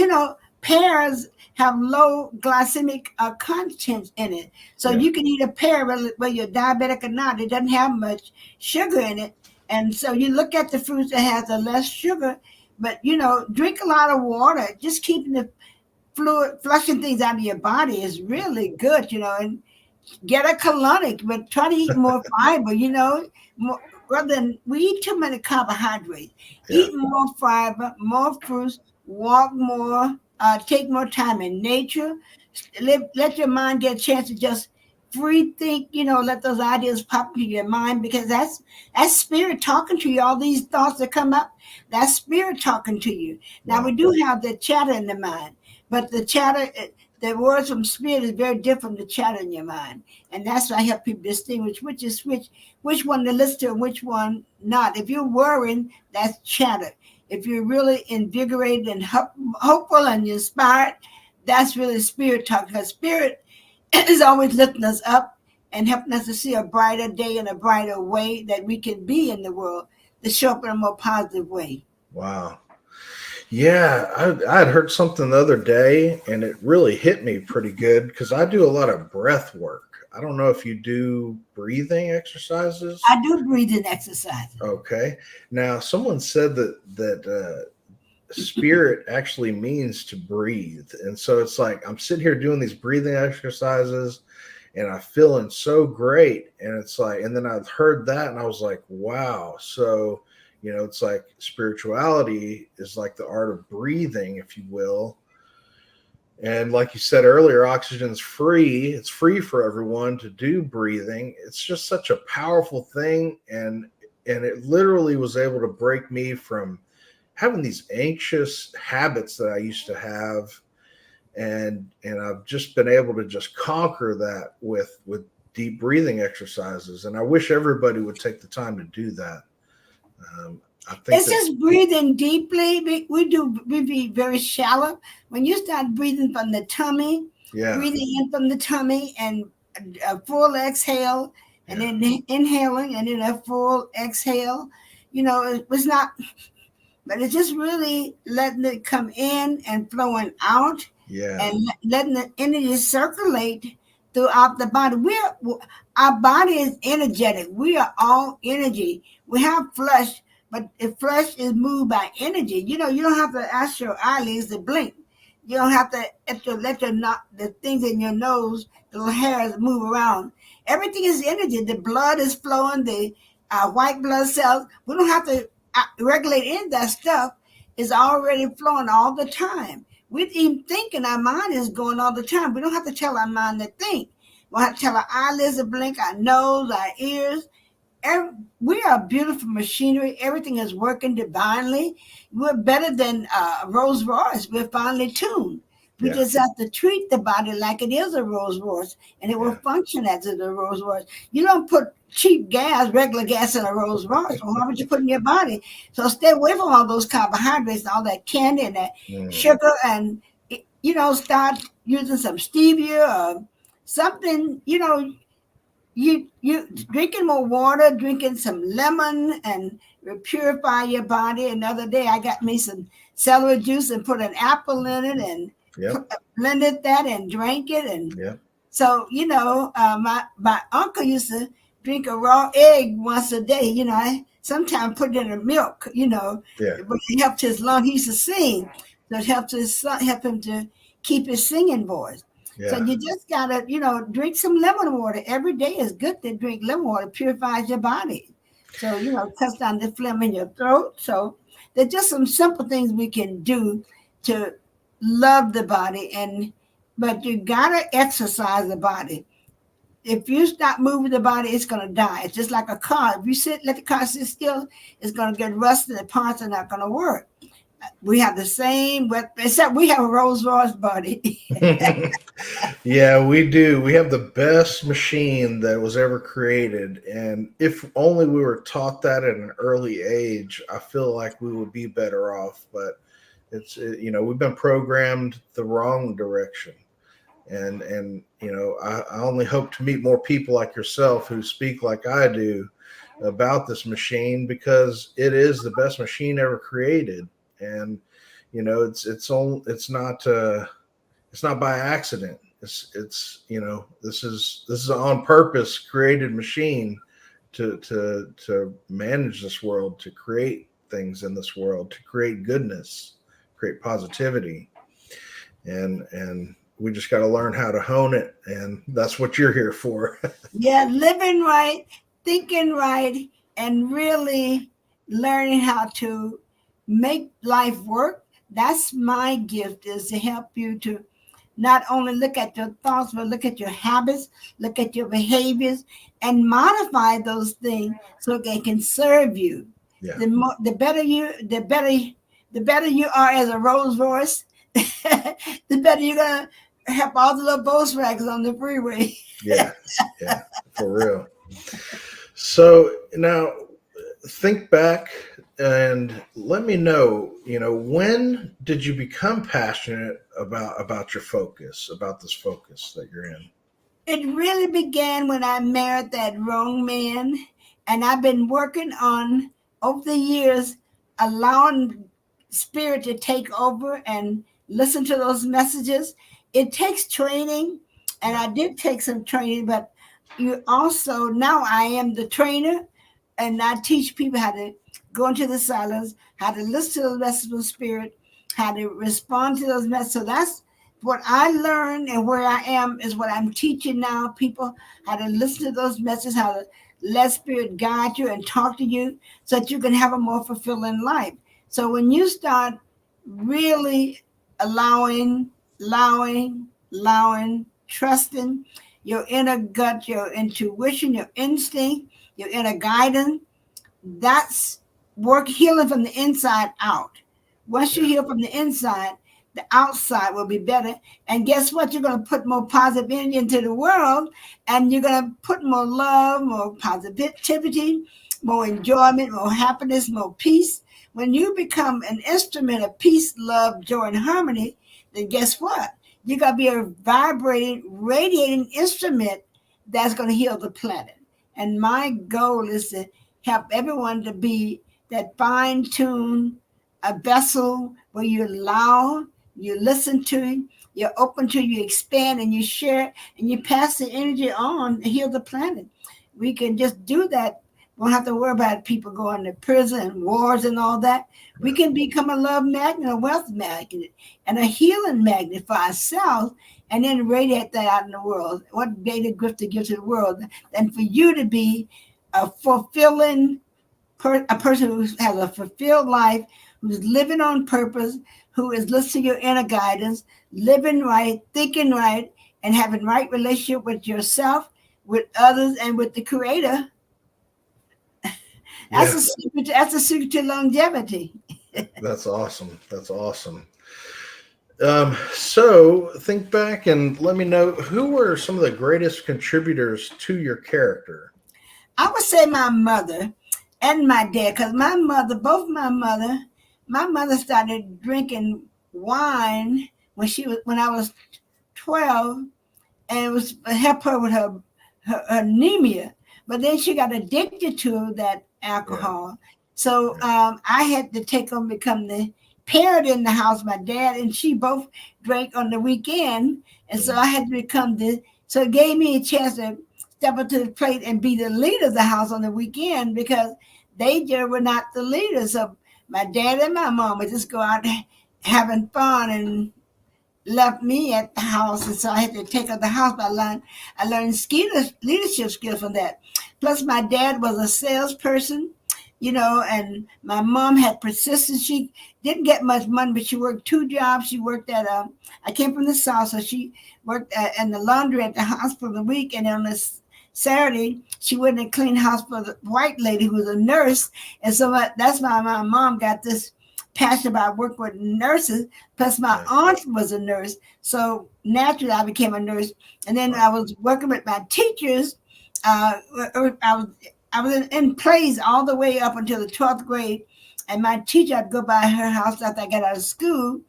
pears have low glycemic content in it. So Yeah. you can eat a pear whether you're diabetic or not. It doesn't have much sugar in it. And so you look at the fruits that has the less sugar, but, drink a lot of water. Just keeping the fluid, flushing things out of your body is really good, and get a colonic, but try to eat more fiber, more, rather than we eat too many carbohydrates. Yeah. Eat more fiber, more fruits, walk more, take more time in nature. Let your mind get a chance to just free think, let those ideas pop into your mind, because that's spirit talking to you. All these thoughts that come up, that's spirit talking to you. Now we Wow. do have the chatter in the mind, but the words from spirit is very different than chatter in your mind. And that's why I help people distinguish which is which one to listen to and which one not. If you're worrying, that's chatter. If you're really invigorated and hopeful and inspired, that's really spirit talk. Because spirit is always lifting us up and helping us to see a brighter day and a brighter way that we can be in the world, to show up in a more positive way. Wow. Yeah, I had heard something the other day, and it really hit me pretty good because I do a lot of breath work. I don't know if you do breathing exercises. I do breathing exercises. Okay. Now, someone said that spirit actually means to breathe, and so it's like I'm sitting here doing these breathing exercises, and I'm feeling so great, and it's like, and then I've heard that, and I was like, wow. So it's like spirituality is like the art of breathing, if you will. And like you said earlier, oxygen's free. It's free for everyone to do breathing. It's just such a powerful thing. And it literally was able to break me from having these anxious habits that I used to have. And I've just been able to just conquer that with deep breathing exercises. And I wish everybody would take the time to do that. I think It's just breathing deeply. We be very shallow. When you start breathing from the tummy, yeah, breathing in from the tummy, and a full exhale, and yeah, then inhaling, and then a full exhale. It was not, but it's just really letting it come in and flowing out, yeah, and letting the energy circulate throughout the body. Our body is energetic. We are all energy. We have flesh, but the flesh is moved by energy. You don't have to ask your eyelids to blink. You don't have to let the things in your nose, the little hairs move around. Everything is energy. The blood is flowing. The white blood cells. We don't have to regulate any of that stuff. Is already flowing all the time. We even thinking our mind is going all the time. We don't have to tell our mind to think. We have to tell our eyelids to blink, our nose, our ears. We are beautiful machinery. Everything is working divinely. We're better than Rolls Royce. We're finely tuned. We yeah, just have to treat the body like it is a Rolls Royce, and it will yeah. function as a Rolls Royce. You don't put cheap gas, regular gas, in a Rolls Royce. Well, how would you put in your body? So stay away from all those carbohydrates, and all that candy and that Mm, sugar, and start using some stevia or something. You drinking more water, drinking some lemon, and purify your body. Another day, I got me some celery juice and put an apple in it, and yep, blended that and drank it. And yep, so, my uncle used to drink a raw egg once a day. I sometimes put it in the milk. yeah, But it helped his lung. He used to sing, so it helped help him to keep his singing voice. So yeah, you just gotta, drink some lemon water every day. Is good to drink lemon water. Purifies your body. So cuts down the phlegm in your throat. So there's just some simple things we can do to love the body, but you gotta exercise the body. If you stop moving the body, it's gonna die. It's just like a car. If you let the car sit still, it's gonna get rusted. The parts are not gonna work. We have the same, except we have a Rolls Royce body. yeah. We do. We have the best machine that was ever created, and if only we were taught that at an early age, I feel like we would be better off. But we've been programmed the wrong direction. And I only hope to meet more people like yourself who speak like I do about this machine, because it is the best machine ever created. And it's not by accident. It's this is an on purpose created machine to manage this world, to create things in this world, to create goodness, create positivity. And we just got to learn how to hone it, and that's what you're here for. Yeah, living right, thinking right, and really learning how to make life work. That's my gift, is to help you to not only look at your thoughts, but look at your habits, look at your behaviors, and modify those things so they can serve you. Yeah. The better you are as a Rolls Royce, the better you're gonna help all the little Volkswagens on the freeway. Yeah, for real. So now think back and let me know, when did you become passionate about your focus, about this focus that you're in? It really began when I married that wrong man, and I've been working on over the years allowing spirit to take over and listen to those messages. It takes training, and I did take some training, but you also, now I am the trainer, and I teach people how to go into the silence, how to listen to the messages of spirit, how to respond to those messages. So that's what I learned, and where I am is what I'm teaching now people, how to listen to those messages, how to let spirit guide you and talk to you so that you can have a more fulfilling life. So when you start really allowing, trusting your inner gut, your intuition, your instinct, your inner guidance, that's work healing from the inside out. Once you heal from the inside, the outside will be better. And guess what? You're going to put more positive energy into the world, and you're going to put more love, more positivity, more enjoyment, more happiness, more peace. When you become an instrument of peace, love, joy, and harmony, then guess what? You're going to be a vibrating, radiating instrument that's going to heal the planet. And my goal is to help everyone to be that fine-tuned a vessel where you allow, you listen to it, you're open to it, you expand and you share, and you pass the energy on to heal the planet. We can just do that. We don't have to worry about people going to prison and wars and all that. We can become a love magnet, a wealth magnet, and a healing magnet for ourselves, and then radiate that out in the world. What greater gift to give to the world than for you to be a fulfilling a person who has a fulfilled life, who's living on purpose, who is listening to your inner guidance, living right, thinking right, and having right relationship with yourself, with others, and with the Creator. That's a secret. That's a secret to longevity. That's awesome. That's awesome. So think back and let me know, who were some of the greatest contributors to your character? I would say my mother and my dad, because my mother started drinking wine when I was 12, and it was help her with her anemia. But then she got addicted to that alcohol. So I had to take on, become the parent in the house. My dad and she both drank on the weekend. And so I had to become so it gave me a chance to step up to the plate and be the leader of the house on the weekend, because they were not the leaders. So my dad and my mom would just go out having fun and left me at the house. And so I had to take up the house. I learned leadership skills from that. Plus my dad was a salesperson, and my mom had persistence. She didn't get much money, but she worked 2 jobs. She worked at I came from the South, so she worked in the laundry at the hospital the week, and on this Saturday she went and cleaned house for the white lady who was a nurse. And so that's why my mom got this passion about working with nurses. Plus my aunt was a nurse, so naturally I became a nurse. And then I was working with my teachers. I was in plays all the way up until the 12th grade. And my teacher, I'd go by her house after I got out of school,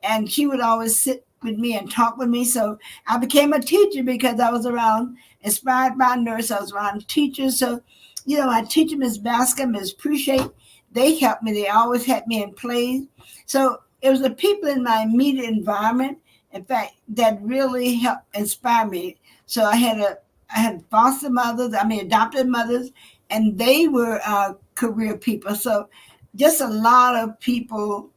and she would always sit with me and talk with me. So I became a teacher because I was around, inspired by a nurse. I was around teachers. So, my teacher, Miss Bascom, Miss Appreciate, they helped me. They always had me in plays. So it was the people in my immediate environment, in fact, that really helped inspire me. So I had foster mothers, adopted mothers, and they were career people. So just a lot of people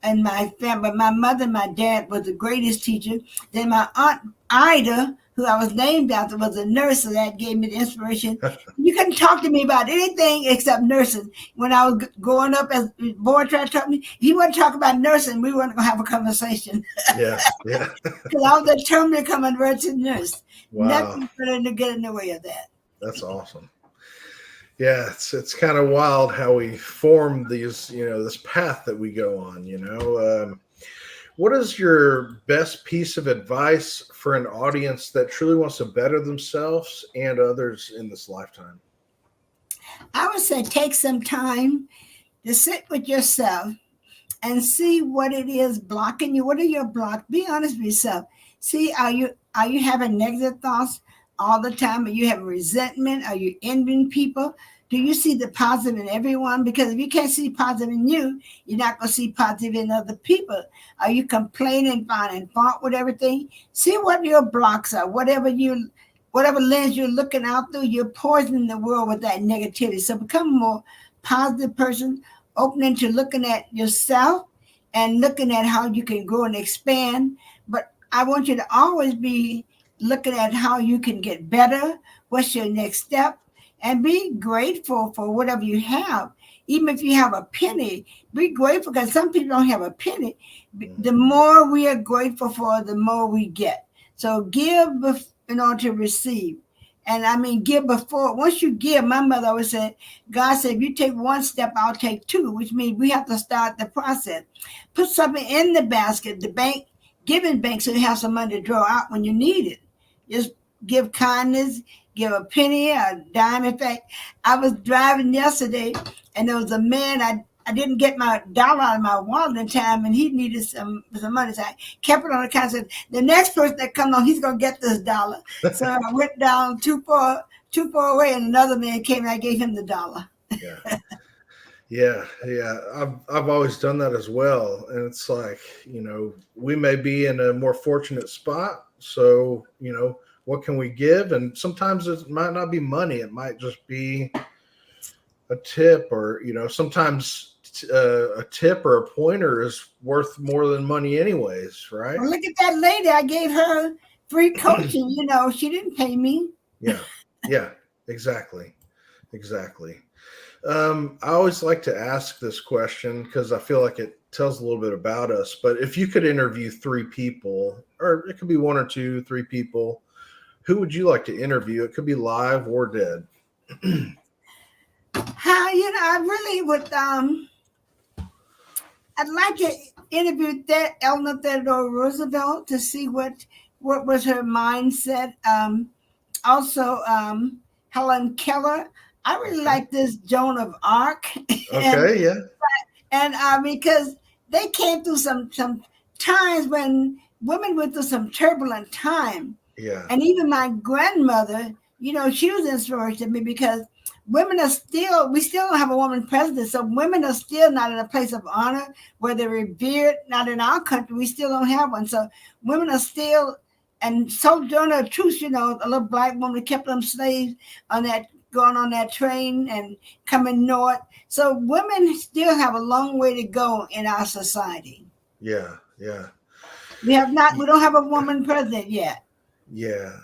in my family. My mother and my dad was the greatest teacher. Then my aunt Ida, who I was named after, was a nurse, so that gave me the inspiration. You couldn't talk to me about anything except nursing. When I was growing up, as a boy tried to talk to me, if you want to talk about nursing, we weren't going to have a conversation. Yeah, yeah. Because I was determined to become a registered nurse. Wow, Nothing better to get in the way of that. that's awesome. Yeah, it's kind of wild how we form these, this path that we go on. What is your best piece of advice for an audience that truly wants to better themselves and others in this lifetime? I would say take some time to sit with yourself and see what it is blocking you. What are your blocks? Be honest with yourself. See, are you having negative thoughts all the time? Are you having resentment? Are you envying people? Do you see the positive in everyone? Because if you can't see positive in you, you're not going to see positive in other people. Are you complaining, finding fault with everything? See what your blocks are. Whatever lens you're looking out through, you're poisoning the world with that negativity. So become a more positive person, opening to looking at yourself and looking at how you can grow and expand. But I want you to always be looking at how you can get better. What's your next step? And be grateful for whatever you have. Even if you have a penny, be grateful, because some people don't have a penny. The more we are grateful for, the more we get. So give in order to receive. And give before. Once you give, my mother always said, God said, if you take one step, I'll take two, which means we have to start the process. Put something in the basket, the bank, giving bank, so you have some money to draw out when you need it. Just give kindness, give a penny, a dime. In fact, I was driving yesterday, and there was a man, I didn't get my dollar out of my wallet in time, and he needed some money. So I kept it on the counter. Said, the next person that comes on, he's going to get this dollar. So I went down too far away, and another man came, and I gave him the dollar. Yeah. I've always done that as well. And it's like, we may be in a more fortunate spot. So, what can we give? And sometimes it might not be money. It might just be a tip, or, sometimes a tip or a pointer is worth more than money anyways, right? Well, look at that lady. I gave her free coaching. She didn't pay me. Yeah, exactly. I always like to ask this question because I feel like it tells a little bit about us. But if you could interview 3 people, or it could be 1 or 2, 3 people, who would you like to interview? It could be live or dead. I really would. I'd like to interview Eleanor Theodore Roosevelt to see what was her mindset. Also, Helen Keller. I really like this Joan of Arc. Okay, yeah. And because they came through some times when women went through some turbulent time. Yeah. And even my grandmother, she was inspiration to me, because women we still don't have a woman president. So women are still not in a place of honor where they're revered. Not in our country, we still don't have one. So women are still, and Sojourner Truth, a little black woman kept them slaves going on that train and coming north. So women still have a long way to go in our society. Yeah. We don't have a woman president yet. Yeah.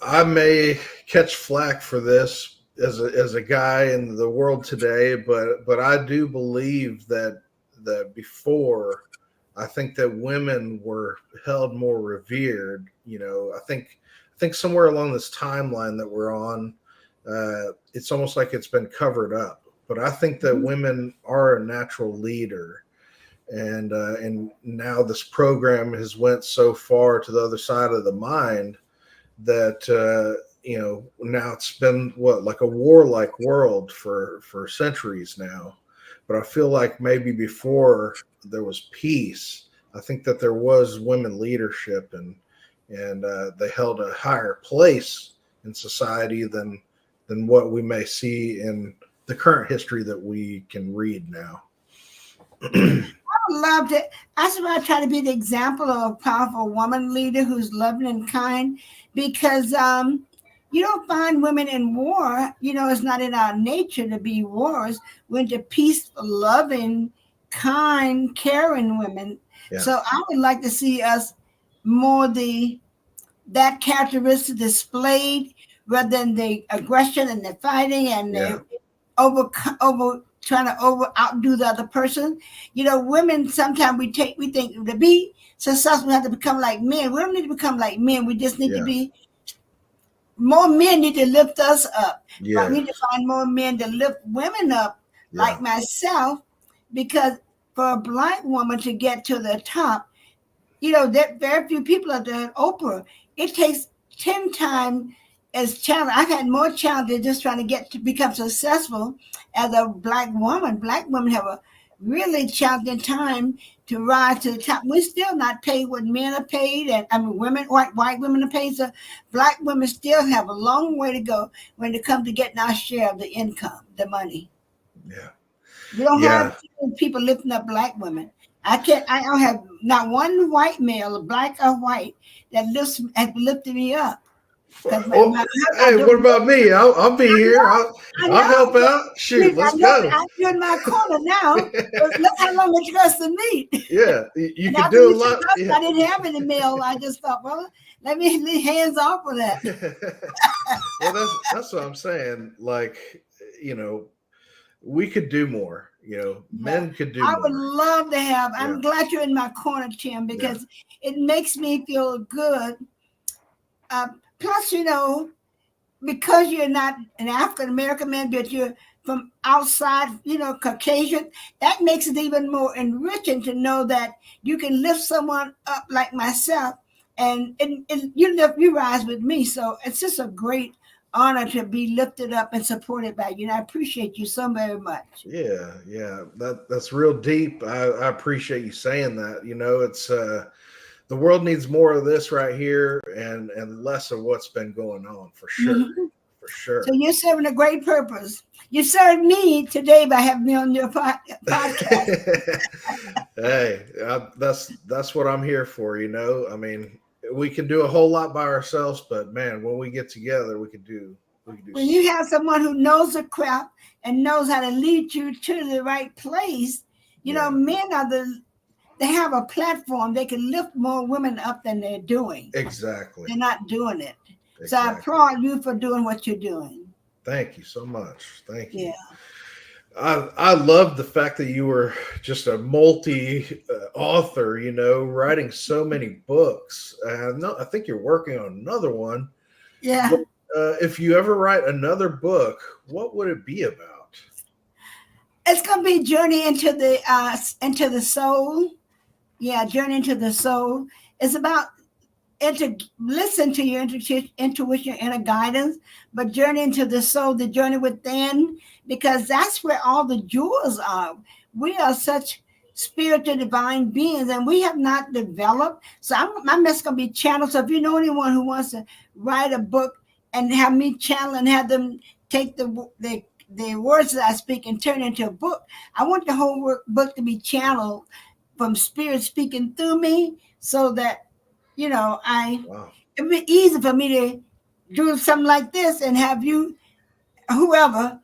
I may catch flack for this as a guy in the world today, but I do believe that before, I think that women were held more revered. I think somewhere along this timeline that we're on, it's almost like it's been covered up. But I think that women are a natural leader. And now this program has went so far to the other side of the mind that now it's been like a warlike world for centuries now. But I feel like maybe before there was peace, I think that there was women leadership, and they held a higher place in society than what we may see in the current history that we can read now. I loved it. That's why I try to be the example of a powerful woman leader who's loving and kind, because you don't find women in war. It's not in our nature to be wars. We're into peaceful, loving, kind, caring women. Yeah. So I would like to see us more that characteristic displayed rather than the aggression and the fighting and the over trying to outdo the other person. Women sometimes we think to be successful we have to become like men. We don't need to become like men. We just need to be more men need to lift us up. Yeah. But we need to find more men to lift women up like myself, because for a Black woman to get to the top, there very few people are there. Oprah, it takes 10 times as challenge. I've had more challenges just trying to become successful as a Black woman. Black women have a really challenging time to rise to the top. We're still not paid what men are paid, and white women are paid. So Black women still have a long way to go when it comes to getting our share of the income, the money. Yeah. We don't have people lifting up Black women. I don't have not one white male, Black or white, that has lifted me up. Hey, what about me? I'll be here. I'll help out. Shoot, let's go. You're in my corner now. Look how long it took us to meet. Yeah, you can do a lot. I didn't have any mail. I just thought, well, let me leave hands off of that. Well, that's what I'm saying. Like, we could do more. Men could do more. I would love to have. I'm glad you're in my corner, Tim, because it makes me feel good. Plus, because you're not an African American man, but you're from outside, Caucasian, that makes it even more enriching to know that you can lift someone up like myself, and you rise with me. So it's just a great honor to be lifted up and supported by you. And I appreciate you so very much. Yeah. That's real deep. I appreciate you saying that. It's the world needs more of this right here and less of what's been going on, for sure. Mm-hmm. For sure. So you're serving a great purpose. You served me today by having me on your podcast. Hey, that's what I'm here for. I mean, we can do a whole lot by ourselves, but man, when we get together, we can do. When you have someone who knows the craft and knows how to lead you to the right place, men they have a platform. They can lift more women up than they're doing. Exactly. They're not doing it. Exactly. So I applaud you for doing what you're doing. Thank you so much. Thank you. Yeah. I love the fact that you were just a multi-author, writing so many books. I think you're working on another one. Yeah. But, if you ever write another book, what would it be about? It's going to be Journey into the Soul. Yeah, Journey into the Soul. It's about listen to your intuition, inner guidance, but journey into the soul, the journey within, because that's where all the jewels are. We are such spiritual divine beings, and we have not developed. So my message is going to be channeled. So if you know anyone who wants to write a book and have me channel and have them take the words that I speak and turn it into a book, I want the whole book to be channeled from spirit speaking through me, so that it'd be easy for me to do something like this and have you, whoever,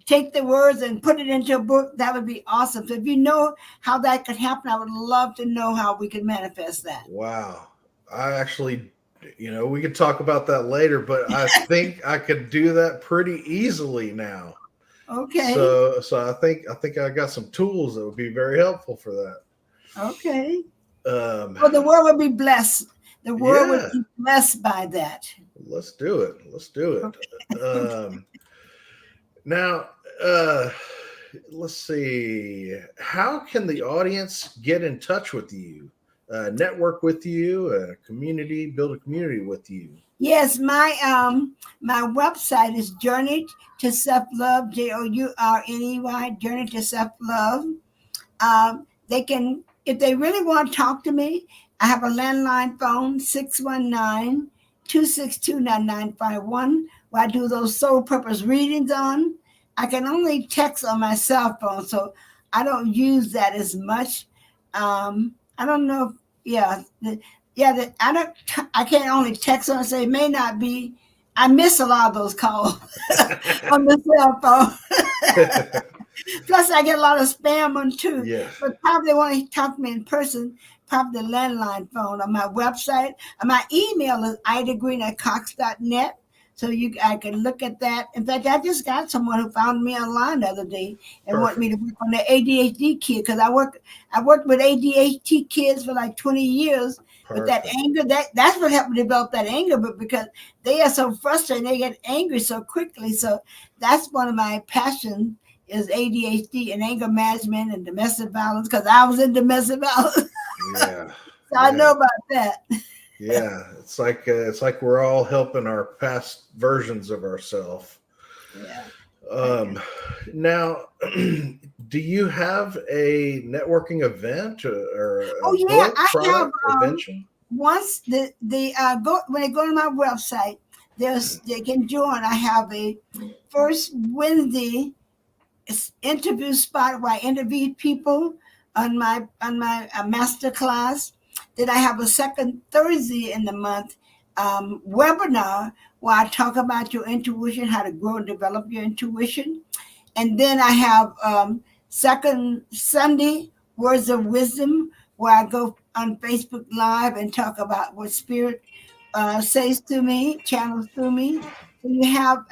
take the words and put it into a book. That would be awesome. So if you know how that could happen, I would love to know how we could manifest that. Wow. I actually, we could talk about that later, but I think I could do that pretty easily now. Okay. So I think I got some tools that would be very helpful for that. Okay. Well, the world would be blessed. The world would be blessed by that. Let's do it. Okay. Now, let's see. How can the audience get in touch with you? network with you, build a community with you? Yes, my website is Journey to Self Love, JOURNEY, Journey to Self Love. They can, if they really want to talk to me, I have a landline phone, 619-262-9951, where I do those soul purpose readings on. I can only text on my cell phone, so I don't use that as much. I don't know if, I can't only text on, so it may not be, I miss a lot of those calls on the cell phone. Plus, I get a lot of spam on too. Yes. But probably want to talk to me in person, probably the landline phone on my website. And my email is idagreen@cox.net. So I can look at that. In fact, I just got someone who found me online the other day and want me to work on the ADHD kid, because I worked with ADHD kids for like 20 years. With that anger, that's what helped me develop that anger, but because they are so frustrated, they get angry so quickly. So that's one of my passions, is ADHD and anger management and domestic violence, because I was in domestic violence. Yeah. So I know about that. Yeah, it's like we're all helping our past versions of ourselves. Yeah. Now, do you have a networking event or I have invention? Once when they go to my website, they can join. I have a first Wednesday interview spot where I interview people on my master class. Then I have a second Thursday in the month webinar where I talk about your intuition, how to grow and develop your intuition. And then I have second Sunday Words of Wisdom, where I go on Facebook Live and talk about what Spirit says to me, channels through me. So you have,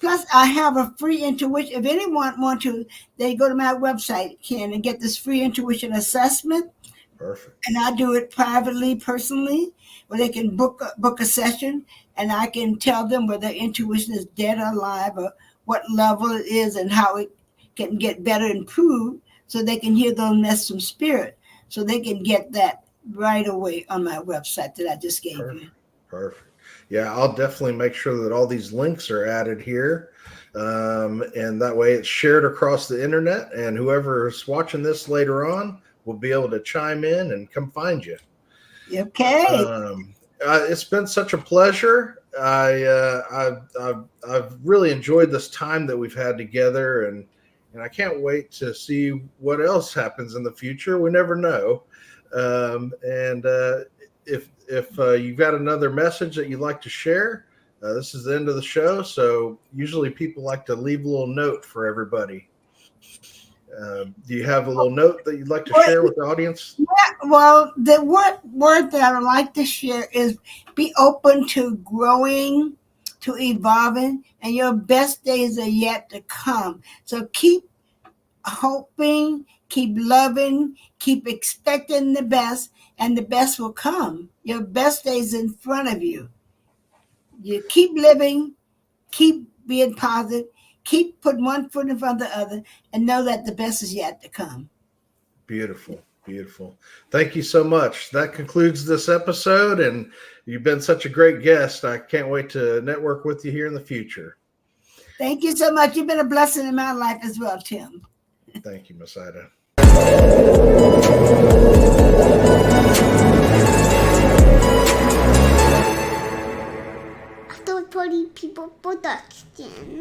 plus I have a free intuition. If anyone want to, they go to my website, and get this free intuition assessment. Perfect. And I do it privately, personally, where they can book a session, and I can tell them whether intuition is dead or alive, or what level it is and how it can get better, improved, so they can hear those messages from Spirit. So they can get that right away on my website that I just gave you. Perfect. Yeah, I'll definitely make sure that all these links are added here. And that way it's shared across the internet, and whoever's watching this later on will be able to chime in and come find you. Okay. It's been such a pleasure. I've really enjoyed this time that we've had together, and I can't wait to see what else happens in the future. We never know. If you've got another message that you'd like to share, this is the end of the show. So usually people like to leave a little note for everybody. Do you have a little note that you'd like to share with the audience? Yeah, well, the word that I would like to share is be open to growing, to evolving, and your best days are yet to come. So keep hoping, keep loving, keep expecting the best, and the best will come. Your best days in front of you. You keep living, keep being positive, keep putting one foot in front of the other, and know that the best is yet to come. Beautiful. Beautiful. Thank you so much. That concludes this episode, and you've been such a great guest. I can't wait to network with you here in the future. Thank you so much. You've been a blessing in my life as well, Tim. Thank you, Miss Ida. Authority People Production.